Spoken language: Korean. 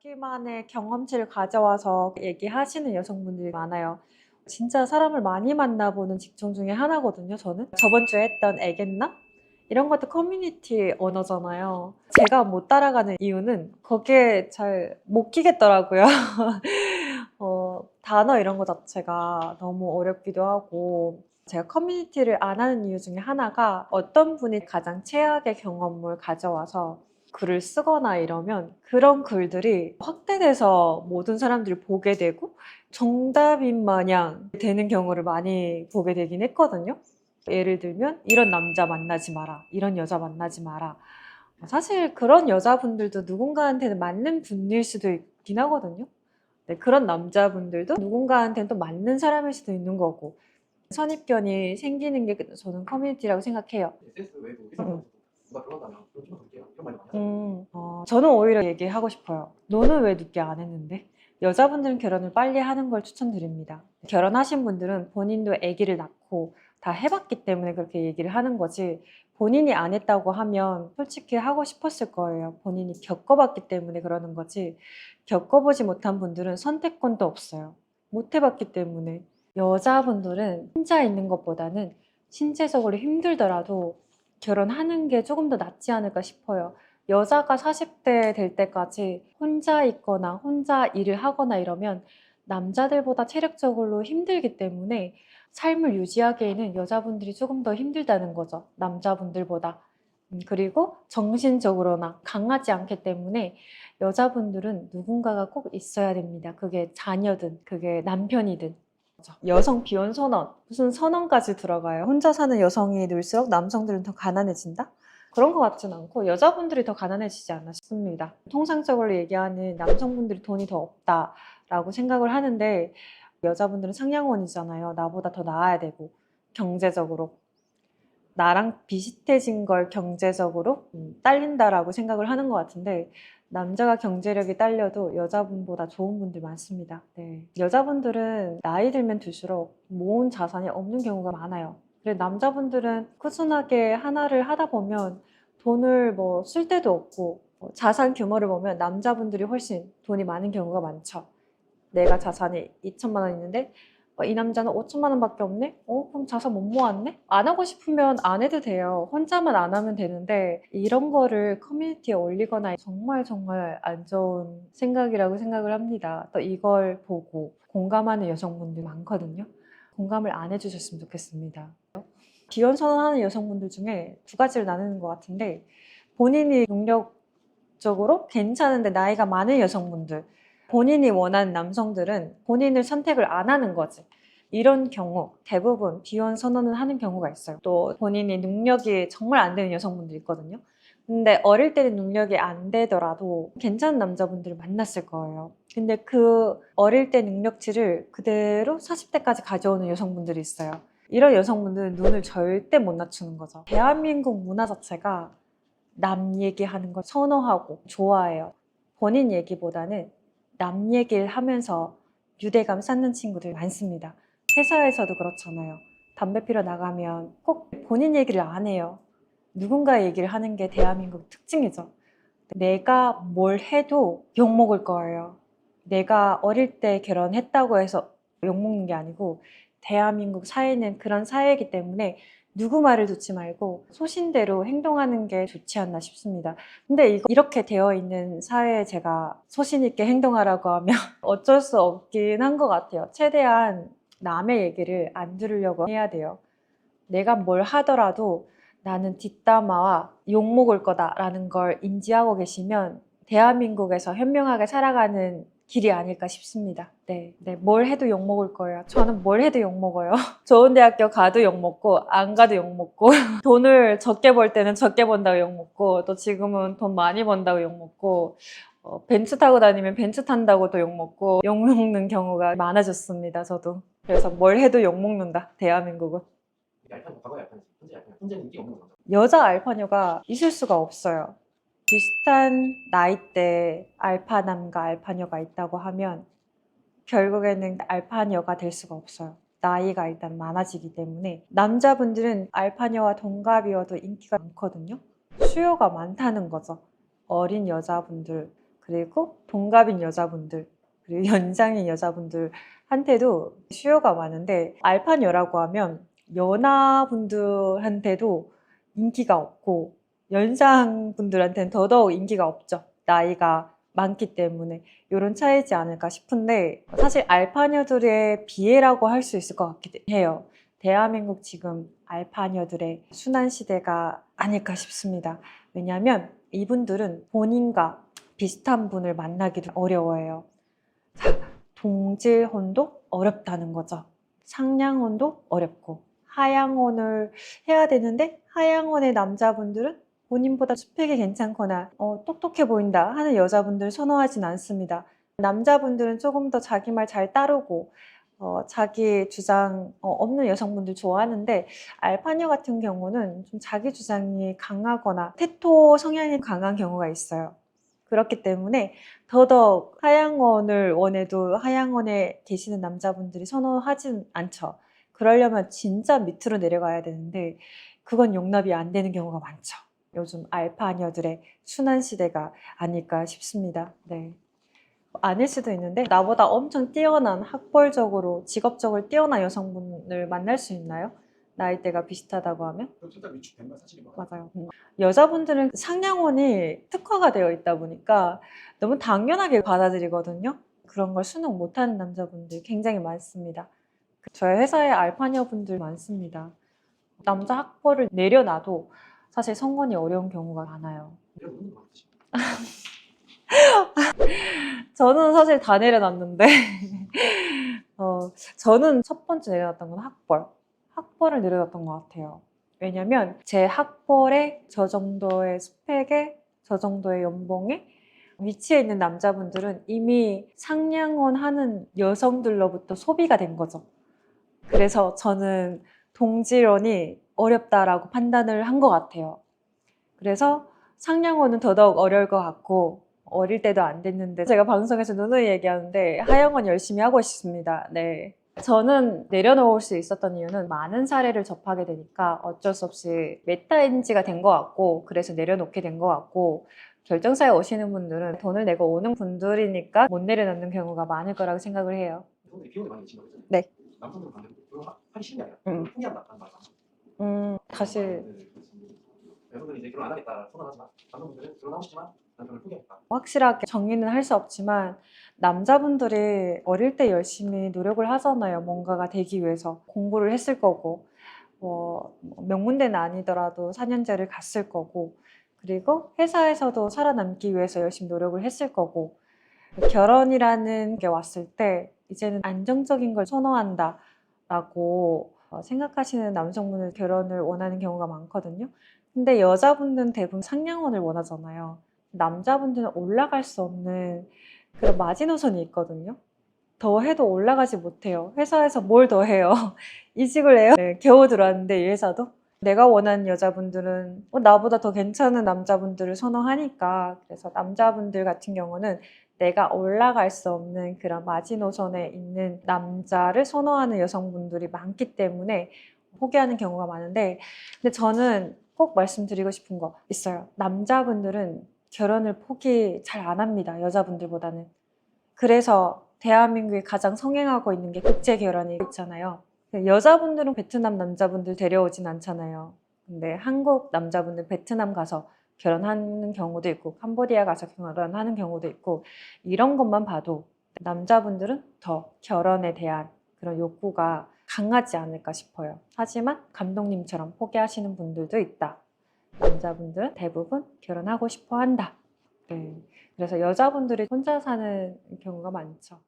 자기만의 경험치를 가져와서 얘기하시는 여성분들이 많아요. 진짜 사람을 많이 만나보는 직종 중에 하나거든요, 저는. 저번 주에 했던 애겠나? 이런 것도 커뮤니티 언어잖아요. 제가 못 따라가는 이유는 거기에 잘 못 끼겠더라고요. 단어 이런 거 자체가 너무 어렵기도 하고, 제가 커뮤니티를 안 하는 이유 중에 하나가 어떤 분이 가장 최악의 경험을 가져와서 글을 쓰거나 이러면 그런 글들이 확대돼서 모든 사람들이 보게 되고 정답인 마냥 되는 경우를 많이 보게 되긴 했거든요. 예를 들면 이런 남자 만나지 마라, 이런 여자 만나지 마라. 사실 그런 여자분들도 누군가한테는 맞는 분일 수도 있긴 하거든요. 네, 그런 남자분들도 누군가한테는 또 맞는 사람일 수도 있는 거고, 선입견이 생기는 게 저는 커뮤니티라고 생각해요. SS 외에도 일상생활에서도 누가 그런다면 그럼 좀만 볼게요. 이런 말이 많이 하잖아요. 저는 오히려 얘기하고 싶어요. 너는 왜 늦게 안 했는데? 여자분들은 결혼을 빨리 하는 걸 추천드립니다. 결혼하신 분들은 본인도 아기를 낳고 다 해봤기 때문에 그렇게 얘기를 하는 거지, 본인이 안 했다고 하면 솔직히 하고 싶었을 거예요. 본인이 겪어봤기 때문에 그러는 거지, 겪어보지 못한 분들은 선택권도 없어요. 못 해봤기 때문에. 여자분들은 혼자 있는 것보다는 신체적으로 힘들더라도 결혼하는 게 조금 더 낫지 않을까 싶어요. 여자가 40대 될 때까지 혼자 있거나 혼자 일을 하거나 이러면 남자들보다 체력적으로 힘들기 때문에 삶을 유지하기에는 여자분들이 조금 더 힘들다는 거죠, 남자분들보다. 그리고 정신적으로나 강하지 않기 때문에 여자분들은 누군가가 꼭 있어야 됩니다. 그게 자녀든 그게 남편이든. 여성 비혼 선언, 무슨 선언까지 들어가요? 혼자 사는 여성이 늘수록 남성들은 더 가난해진다? 그런 것 같진 않고 여자분들이 더 가난해지지 않나 싶습니다. 통상적으로 얘기하는 남성분들이 돈이 더 없다라고 생각을 하는데, 여자분들은 상냥원이잖아요. 나보다 더 나아야 되고, 경제적으로 나랑 비슷해진 걸 경제적으로 딸린다라고 생각을 하는 것 같은데, 남자가 경제력이 딸려도 여자분보다 좋은 분들 많습니다. 네. 여자분들은 나이 들면 들수록 모은 자산이 없는 경우가 많아요. 그래, 남자분들은 꾸준하게 하나를 하다 보면 돈을 뭐 쓸 데도 없고, 자산 규모를 보면 남자분들이 훨씬 돈이 많은 경우가 많죠. 내가 자산이 2천만 원 있는데 이 남자는 5천만 원밖에 없네? 그럼 자산 못 모았네? 안 하고 싶으면 안 해도 돼요. 혼자만 안 하면 되는데, 이런 거를 커뮤니티에 올리거나 정말 정말 안 좋은 생각이라고 생각을 합니다. 또 이걸 보고 공감하는 여성분들 많거든요. 공감을 안 해주셨으면 좋겠습니다. 비혼 선언하는 여성분들 중에 두 가지를 나누는 것 같은데, 본인이 능력적으로 괜찮은데 나이가 많은 여성분들, 본인이 원하는 남성들은 본인을 선택을 안 하는 거지. 이런 경우 대부분 비혼 선언을 하는 경우가 있어요. 또 본인이 능력이 정말 안 되는 여성분들 있거든요. 근데 어릴 때는 능력이 안 되더라도 괜찮은 남자분들을 만났을 거예요. 근데 그 어릴 때 능력치를 그대로 40대까지 가져오는 여성분들이 있어요. 이런 여성분들은 눈을 절대 못 낮추는 거죠. 대한민국 문화 자체가 남 얘기하는 걸 선호하고 좋아해요. 본인 얘기보다는 남 얘기를 하면서 유대감 쌓는 친구들 많습니다. 회사에서도 그렇잖아요. 담배 피러 나가면 꼭 본인 얘기를 안 해요. 누군가 얘기를 하는 게 대한민국 특징이죠. 내가 뭘 해도 욕먹을 거예요. 내가 어릴 때 결혼했다고 해서 욕먹는 게 아니고, 대한민국 사회는 그런 사회이기 때문에 누구 말을 듣지 말고 소신대로 행동하는 게 좋지 않나 싶습니다. 근데 이렇게 되어 있는 사회에 제가 소신 있게 행동하라고 하면 어쩔 수 없긴 한 것 같아요. 최대한 남의 얘기를 안 들으려고 해야 돼요. 내가 뭘 하더라도 나는 뒷담화와 욕먹을 거다라는 걸 인지하고 계시면 대한민국에서 현명하게 살아가는 길이 아닐까 싶습니다. 네, 뭘 해도 욕먹을 거예요. 저는 뭘 해도 욕먹어요. 좋은 대학교 가도 욕먹고 안 가도 욕먹고 돈을 적게 벌 때는 적게 번다고 욕먹고, 또 지금은 돈 많이 번다고 욕먹고, 벤츠 타고 다니면 벤츠 탄다고 또 욕먹고, 욕먹는 경우가 많아졌습니다. 저도. 그래서 뭘 해도 욕먹는다, 대한민국은. 이게 알파냐, 과거의 알파냐, 현재 알파냐. 현재는 인기 없는 거죠. 여자 알파녀가 있을 수가 없어요. 비슷한 나이대 알파남과 알파녀가 있다고 하면 결국에는 알파녀가 될 수가 없어요. 나이가 일단 많아지기 때문에. 남자분들은 알파녀와 동갑이어도 인기가 많거든요. 수요가 많다는 거죠. 어린 여자분들, 그리고 동갑인 여자분들, 그리고 연상인 여자분들한테도 수요가 많은데 알파녀라고 하면 연하분들한테도 인기가 없고 연상분들한테는 더더욱 인기가 없죠. 나이가 많기 때문에 이런 차이지 않을까 싶은데 사실 알파녀들의 비애라고 할 수 있을 것 같기도 해요. 대한민국 지금 알파녀들의 순환 시대가 아닐까 싶습니다. 왜냐하면 이분들은 본인과 비슷한 분을 만나기도 어려워해요. 자, 동질혼도 어렵다는 거죠. 상냥혼도 어렵고 하양혼을 해야 되는데 하양혼의 남자분들은 본인보다 스펙이 괜찮거나 똑똑해 보인다 하는 여자분들을 선호하진 않습니다. 남자분들은 조금 더 자기 말 잘 따르고 자기 주장 없는 여성분들 좋아하는데 알파녀 같은 경우는 좀 자기 주장이 강하거나 테토 성향이 강한 경우가 있어요. 그렇기 때문에 더더욱 하양원을 원해도 하양원에 계시는 남자분들이 선호하진 않죠. 그러려면 진짜 밑으로 내려가야 되는데 그건 용납이 안 되는 경우가 많죠. 요즘 알파녀들의 순환 시대가 아닐까 싶습니다. 네. 아닐 수도 있는데 나보다 엄청 뛰어난 학벌적으로 직업적으로 뛰어난 여성분을 만날 수 있나요? 나이대가 비슷하다고 하면? 그럼 진짜 위축된 건 사실인 것 같아요. 맞아요. 여자분들은 상냥혼이 특화가 되어 있다 보니까 너무 당연하게 받아들이거든요. 그런 걸 수능 못하는 남자분들 굉장히 많습니다. 저희 회사에 알파녀분들 많습니다. 남자 학벌을 내려놔도 사실 성혼이 어려운 경우가 많아요. 이런 부분도 많으시죠. 저는 사실 다 내려놨는데 저는 첫 번째 내려놨던 건 학벌을 내려놨던 것 같아요. 왜냐면 제 학벌에 저 정도의 스펙에 저 정도의 연봉에 위치에 있는 남자분들은 이미 상냥혼 하는 여성들로부터 소비가 된 거죠. 그래서 저는 동질원이 어렵다라고 판단을 한 것 같아요. 그래서 상냥혼은 더더욱 어려울 것 같고 어릴 때도 안 됐는데 제가 방송에서 누누이 얘기하는데 하영원 열심히 하고 있습니다. 네. 저는 내려놓을 수 있었던 이유는 많은 사례를 접하게 되니까 어쩔 수 없이 메타인지가 된 것 같고 그래서 내려놓게 된 것 같고 결정사에 오시는 분들은 돈을 내고 오는 분들이니까 못 내려놓는 경우가 많을 거라고 생각을 해요. 여성들이 비용이 많이 내신다고 했잖아요. 네. 남성들은 반대로 그걸 하기 싫은 게 아니라 음. 포기한다는 말이죠. 사실 여성들이 이제 결혼 안 하겠다 선언하지만 남성분들은 결혼하고 싶지만 남편을 포기하겠다. 확실하게 정리는 할 수 없지만 남자분들이 어릴 때 열심히 노력을 하잖아요. 뭔가가 되기 위해서 공부를 했을 거고 명문대는 아니더라도 4년제를 갔을 거고 그리고 회사에서도 살아남기 위해서 열심히 노력을 했을 거고 결혼이라는 게 왔을 때 이제는 안정적인 걸 선호한다 라고 생각하시는 남성분은 결혼을 원하는 경우가 많거든요. 근데 여자분들은 대부분 상냥혼을 원하잖아요. 남자분들은 올라갈 수 없는 그런 마지노선이 있거든요. 더 해도 올라가지 못해요. 회사에서 뭘 더 해요. 이직을 해요. 네, 겨우 들어왔는데 이 회사도. 내가 원하는 여자분들은 나보다 더 괜찮은 남자분들을 선호하니까 그래서 남자분들 같은 경우는 내가 올라갈 수 없는 그런 마지노선에 있는 남자를 선호하는 여성분들이 많기 때문에 포기하는 경우가 많은데 근데 저는 꼭 말씀드리고 싶은 거 있어요. 남자분들은 결혼을 포기 잘 안 합니다. 여자분들보다는. 그래서 대한민국이 가장 성행하고 있는 게 국제 결혼이 있잖아요. 여자분들은 베트남 남자분들 데려오진 않잖아요. 근데 한국 남자분들 베트남 가서 결혼하는 경우도 있고 캄보디아 가서 결혼하는 경우도 있고 이런 것만 봐도 남자분들은 더 결혼에 대한 그런 욕구가 강하지 않을까 싶어요. 하지만 감독님처럼 포기하시는 분들도 있다. 남자분들은 대부분 결혼하고 싶어 한다. 네. 그래서 여자분들이 혼자 사는 경우가 많죠.